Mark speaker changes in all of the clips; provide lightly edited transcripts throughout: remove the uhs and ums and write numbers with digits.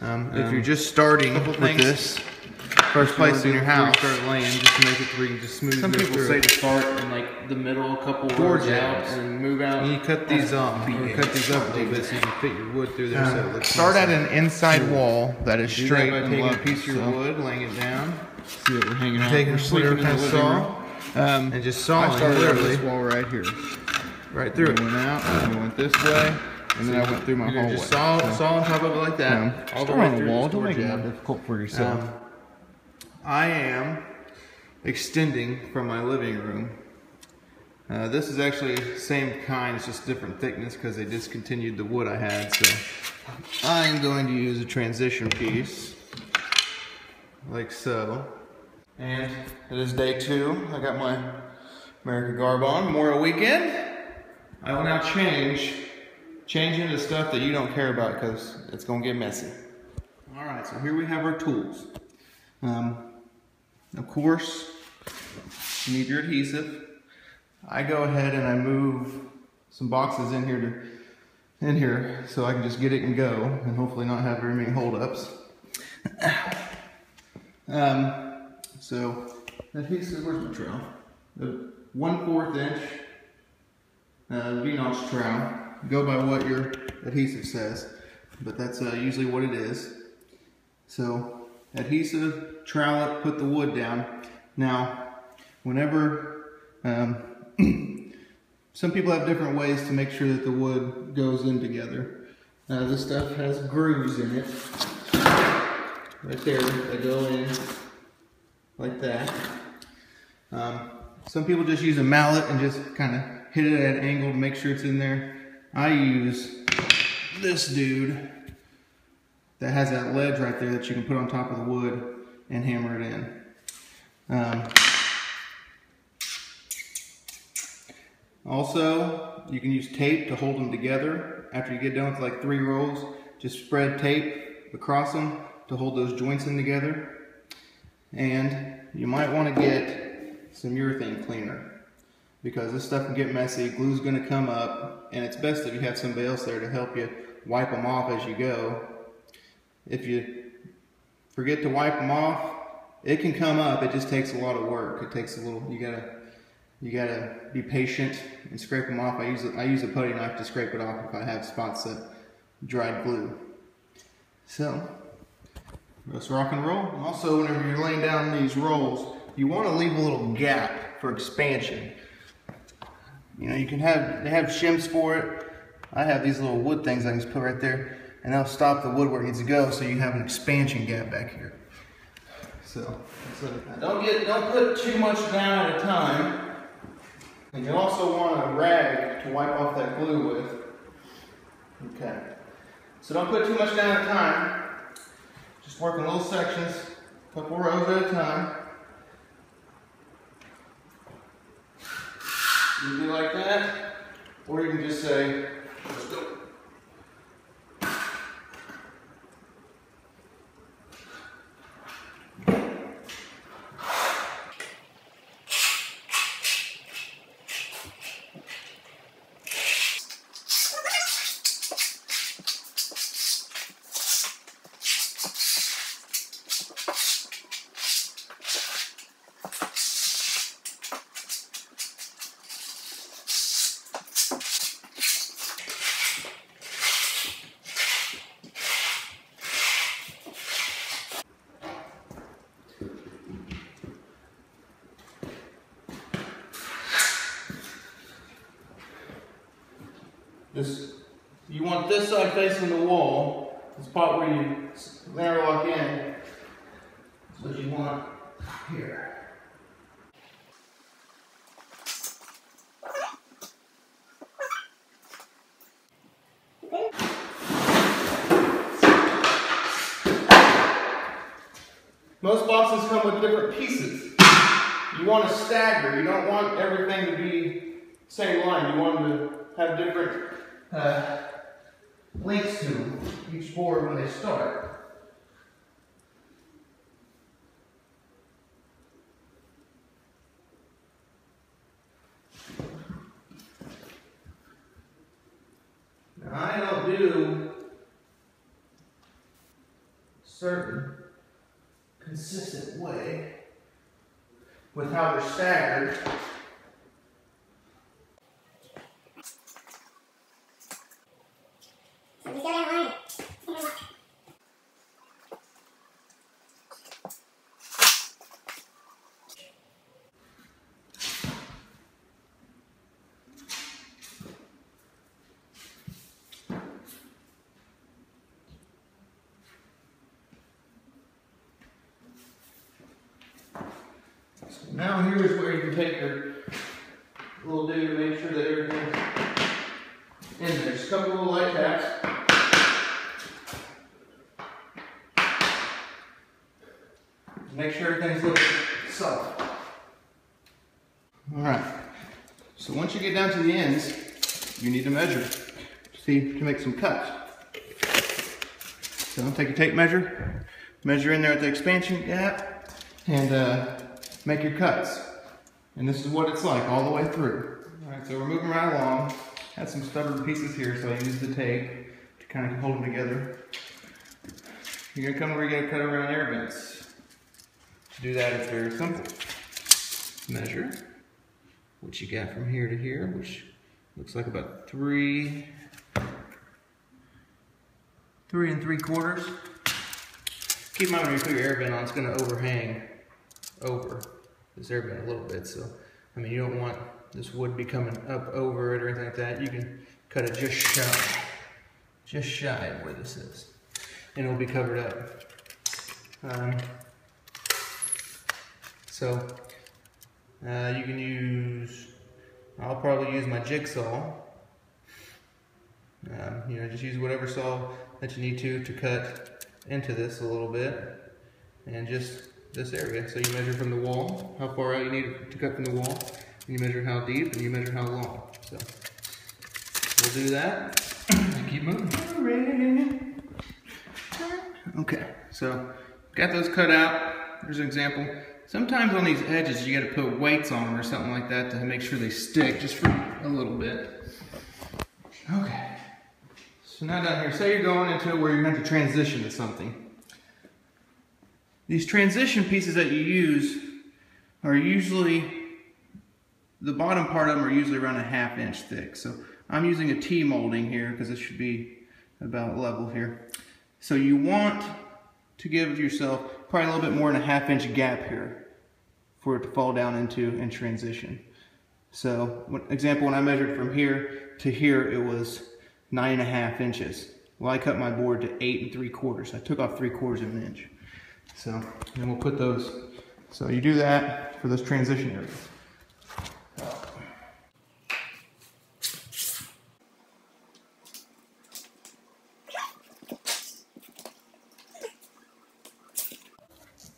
Speaker 1: If you're just starting with this, first place in your house, start laying just to make it where you can just smooth. Some people say to start in like the middle, a couple rows out, and then move out. And you cut these off, or cut these up a little bit so you can fit your wood through there. So it looks start at an inside wall that is straight. By taking a piece of your wood, laying it down. See what we're hanging out. Taking whatever kind of saw, and just sawing. I started on this wall right here, right through it. Went out, and went this way. And then I went through my hallway. Just saw on top of it like that. All the way through the wall. Don't make it more difficult for yourself. I am extending from my living room. This is actually the same kind, it's just different thickness because they discontinued the wood I had. So I'm going to use a transition piece, like so. And it is day 2. I got my American garb on, Memorial weekend. I will now change into stuff that you don't care about because it's going to get messy. Alright, so here we have our tools. Of course, you need your adhesive. I go ahead and I move some boxes in here so I can just get it and go and hopefully not have very many holdups. So adhesive, where's my trowel? The 1/4 inch V-notch trowel. Go by what your adhesive says, but that's usually what it is. So adhesive, trowel it, put the wood down. Now, whenever, some people have different ways to make sure that the wood goes in together. This stuff has grooves in it, right there, that go in like that. Some people just use a mallet and just kind of hit it at an angle to make sure it's in there. I use this dude that has that ledge right there that you can put on top of the wood and hammer it in. Also, you can use tape to hold them together. After you get done with like 3 rolls, just spread tape across them to hold those joints in together. And you might want to get some urethane cleaner, because this stuff can get messy, glue's going to come up, and it's best if you have somebody else there to help you wipe them off as you go. If you forget to wipe them off, it can come up, it just takes a lot of work. It takes a little, you gotta be patient and scrape them off. I use a putty knife to scrape it off if I have spots of dried glue. So, let's rock and roll. Also, whenever you're laying down these rolls, you want to leave a little gap for expansion. You know, they have shims for it. I have these little wood things I can just put right there, and they'll stop the wood where it needs to go, so you have an expansion gap back here. So, don't put too much down at a time. And you also want a rag to wipe off that glue with. Okay. So don't put too much down at a time. Just work in little sections, a couple rows at a time. You can do like that, or you can just say, let's go. You want this side facing the wall, the spot where you interlock in. That's what you want here. Most boxes come with different pieces. You want to stagger. You don't want everything to be same line. You want them to have different links to each board when they start. Now I don't do certain consistent way with how they're staggered.
Speaker 2: So just go down the line.
Speaker 1: Now here's where you can take your little dude to make sure that everything's in there. Just a couple little light taps. Make sure everything's looking soft. Alright, so once you get down to the ends, you need to measure. See, to make some cuts. So take your tape measure, measure in there at the expansion gap, and make your cuts. And this is what it's like all the way through. Alright, so we're moving right along. Had some stubborn pieces here, so I used the tape to kind of hold them together. You're gonna come where you're gonna cut around air vents. To do that, it's very simple. Measure what you got from here to here, which looks like about 3 3¾ Keep in mind when you put your air vent on, it's gonna overhang over this air vent a little bit. So, I mean, you don't want this wood be coming up over it or anything like that. You can cut it just shy of where this is, and it'll be covered up. You can use, I'll probably use my jigsaw. You know, just use whatever saw that you need to cut into this a little bit, and just this area. So you measure from the wall, how far out you need to cut from the wall, and you measure how deep, and you measure how long. So we'll do that. Keep moving. Okay, so got those cut out. Here's an example. Sometimes on these edges you got to put weights on them or something like that to make sure they stick just for a little bit. Okay. So now down here, say you're going into where you're going to have to transition to something. These transition pieces that you use are usually, the bottom part of them are usually around a 1/2 inch thick. So I'm using a T molding here because it should be about level here. So you want to give yourself probably a little bit more than a 1/2 inch gap here for it to fall down into and transition. So, example, when I measured from here to here, it was 9.5 inches. Well, I cut my board to 8 3/4. I took off 3/4 of an inch. So, and we'll put those. So you do that for those transition areas.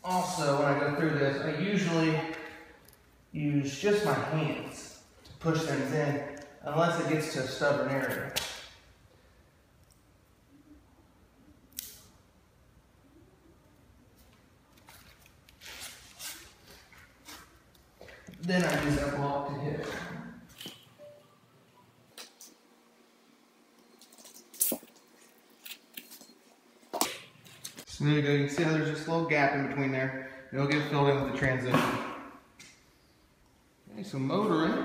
Speaker 1: Also, when I go through this, I usually use just my hands to push things in, unless it gets to a stubborn area. Then I use that block to hit it. So there you go, you can see how there's just a little gap in between there. It'll get filled in with the transition. Okay, so motoring.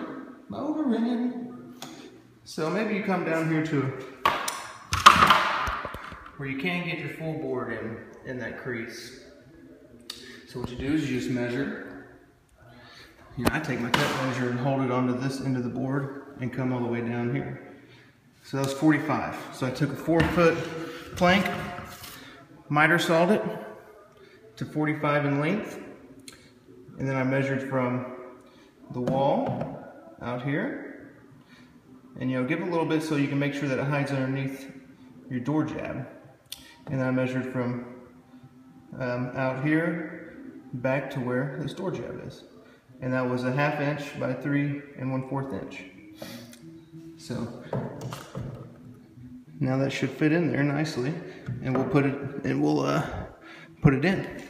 Speaker 1: So maybe you come down here to where you can get your full board in that crease. So what you do is you just measure. You know, I take my tape measure and hold it onto this end of the board and come all the way down here. So that was 45. So I took a 4-foot plank, miter sawed it to 45 in length, and then I measured from the wall out here, and you know, give it a little bit so you can make sure that it hides underneath your door jab. And then I measured from out here back to where this door jab is, and that was a 1/2 inch by 3 1/4 inch. So now that should fit in there nicely, and we'll put it in.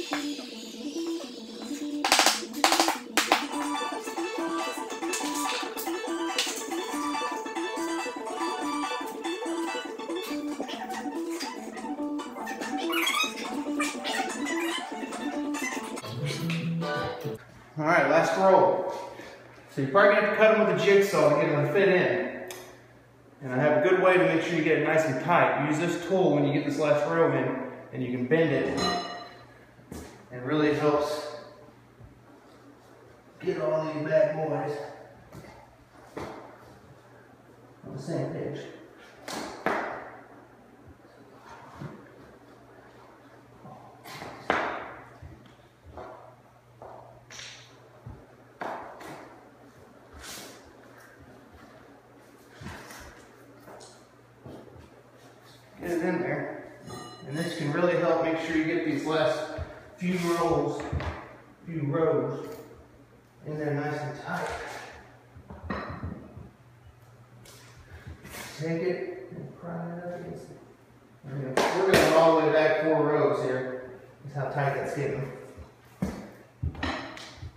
Speaker 1: All right, last roll. So you're probably gonna have to cut them with a jigsaw to get them to fit in. And I have a good way to make sure you get it nice and tight. Use this tool when you get this last row in, and you can bend it. And really it helps get all these bad boys on the same page. Get it in there, and this can really help make sure you get these last few rows in there nice and tight. Take it and pry it up against it. We're going all the way back 4 rows here. That's how tight that's getting.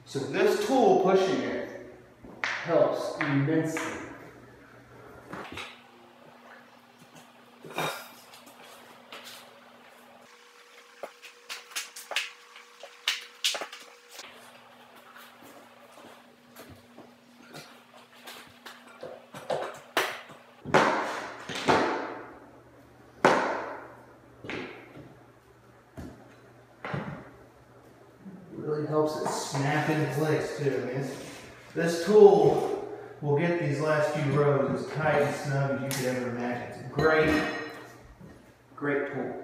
Speaker 1: So this tool pushing it helps immensely. Really helps it snap into place too. I mean, this tool will get these last few rows as tight and snug as you could ever imagine. It's a great tool.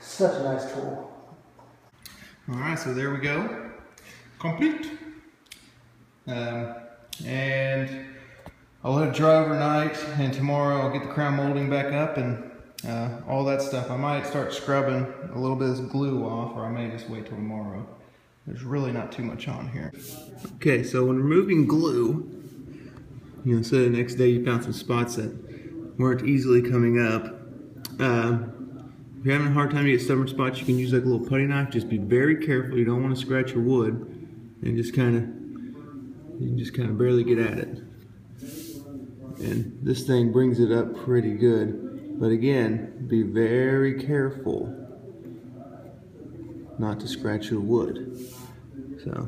Speaker 1: Such a nice tool. Alright, so there we go. Complete. And I'll let it dry overnight, and tomorrow I'll get the crown molding back up and all that stuff. I might start scrubbing a little bit of this glue off, or I may just wait till tomorrow. There's really not too much on here. Okay, so when removing glue, you know, so the next day you found some spots that weren't easily coming up. If you're having a hard time to get stubborn spots, you can use like a little putty knife. Just be very careful. You don't want to scratch your wood, and you can just kind of barely get at it. And this thing brings it up pretty good. But again, be very careful not to scratch your wood. So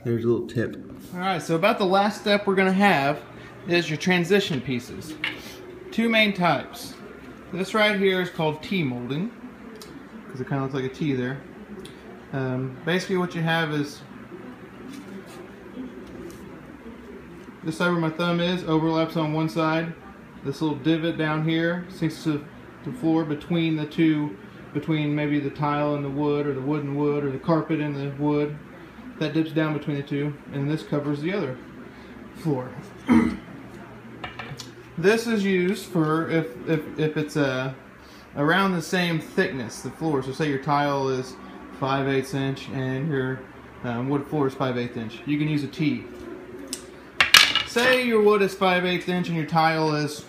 Speaker 1: there's a little tip. All right, so about the last step we're going to have is your transition pieces. 2 main types. This right here is called T molding, because it kind of looks like a T there. Basically what you have is this side where my thumb is overlaps on one side. This little divot down here sinks to the floor between the two, between maybe the tile and the wood, or the wood and wood, or the carpet and the wood. That dips down between the two, and this covers the other floor. This is used for if it's around the same thickness, the floor. So say your tile is 5/8 inch and your wood floor is 5/8 inch. You can use a T. Say your wood is 5/8 inch and your tile is,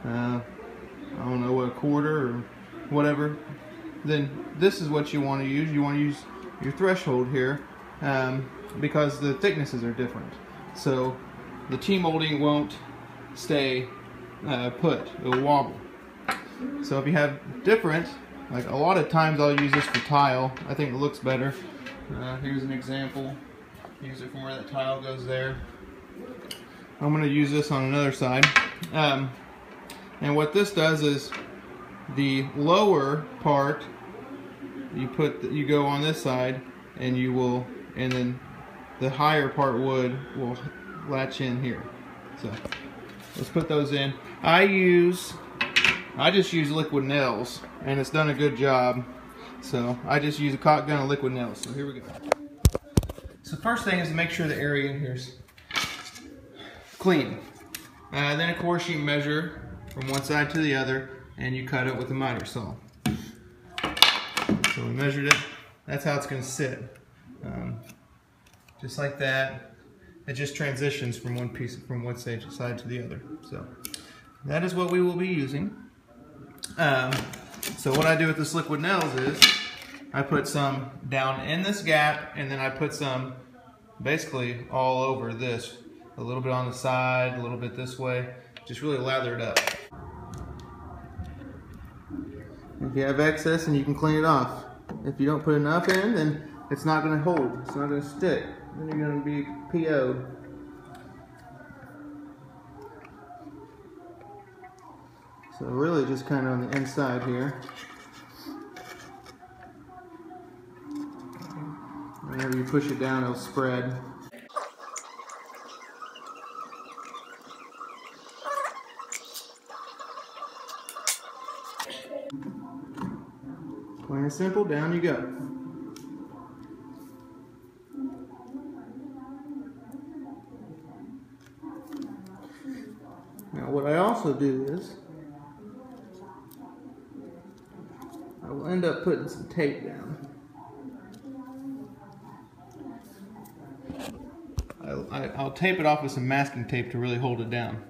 Speaker 1: I don't know, a quarter or whatever. Then this is what you want to use. You want to use your threshold here because the thicknesses are different. So the T molding won't stay put, it will wobble. So if you have different, like a lot of times I'll use this for tile. I think it looks better. Here's an example. Use it from where that tile goes there. I'm going to use this on another side. And what this does is the lower part you go on this side, and then the higher part will latch in here. So let's put those in. I just use liquid nails, and it's done a good job. So I just use a caulk gun and liquid nails. So here we go. So first thing is to make sure the area in here is clean. Then of course you measure from one side to the other and you cut it with a miter saw. So we measured it. That's how it's going to sit. Just like that. It just transitions from one side to the other. So that is what we will be using. So what I do with this liquid nails is I put some down in this gap, and then I put some basically all over this. A little bit on the side, a little bit this way. Just really lather it up. If you have excess, and you can clean it off. If you don't put enough in, then it's not going to hold. It's not going to stick. Then you're going to be PO'd. So really just kind of on the inside here. Whenever you push it down, it'll spread. Plain and simple, down you go. Now what I also do is, I will end up putting some tape down. I'll tape it off with some masking tape to really hold it down.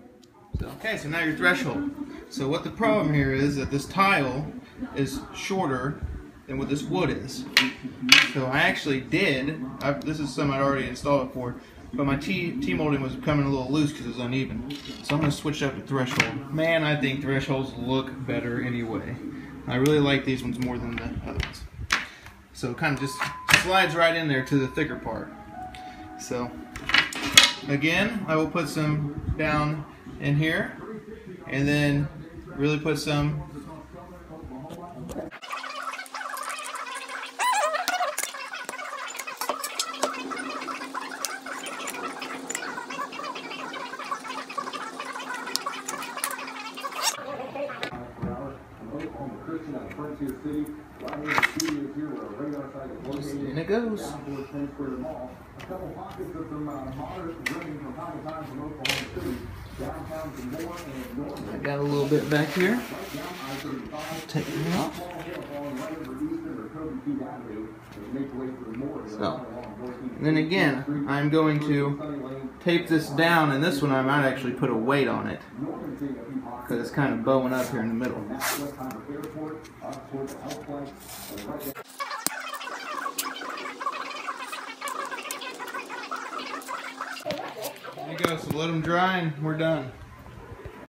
Speaker 1: Okay, so now your threshold. So what the problem here is that this tile is shorter than what this wood is. So I actually this is something I'd already installed it for, but my T-molding was becoming a little loose because it was uneven. So I'm going to switch up to threshold. Man, I think thresholds look better anyway. I really like these ones more than the other ones. So it kind of just slides right in there to the thicker part. So again, I will put some down in here, and then really put some and it goes. I got a little bit back here. Take it off. So, and then again, I'm going to tape this down, and this one I might actually put a weight on it because it's kind of bowing up here in the middle. There you go, so let them dry and we're done.